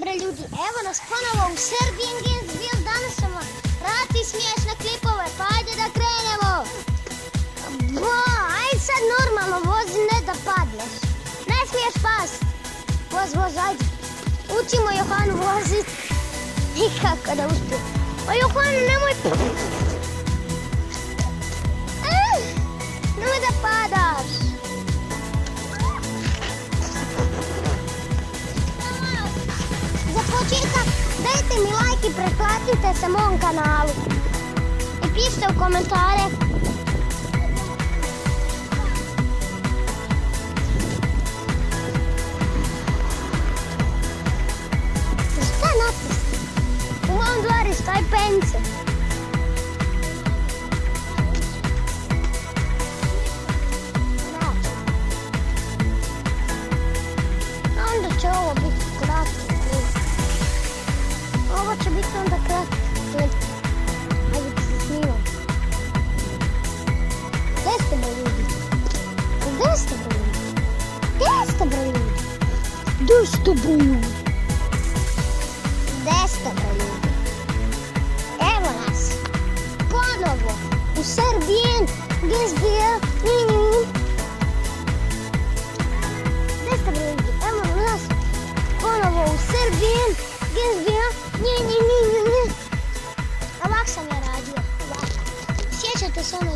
bre ljudi, evo nas ponovo u Serbian Gainesville, danas ćemo raditi smiješne klipove, pa ajde da krenemo. Ajde sad normalno vozi, ne da padneš, ne smiješ past. Voz, ajde, učimo Johanu vozit i kako da uspije. Pa Johanu nemoj da padaš. Za početak dajte mi like i pretplatite se mom kanalu i pišite u komentare šta napisati. U mom dvorištu stoji pence. Onda će ovo biti kratki klip. Ovo će biti onda kratki klip. Ajde da se snimam. Gdje ste bre ljudi? Gdje ste bre ljudi? Gdje ste bre ljudi? Gdje ste bre ljudi? Gdje ste bre ljudi? Evo nas. Ponovo u Serbian Gainesville. Gdje ste bre ljudi? Evo nas. Ponovo u Serbian Gainesville. Ovak sam ja radio. Sjećate se ono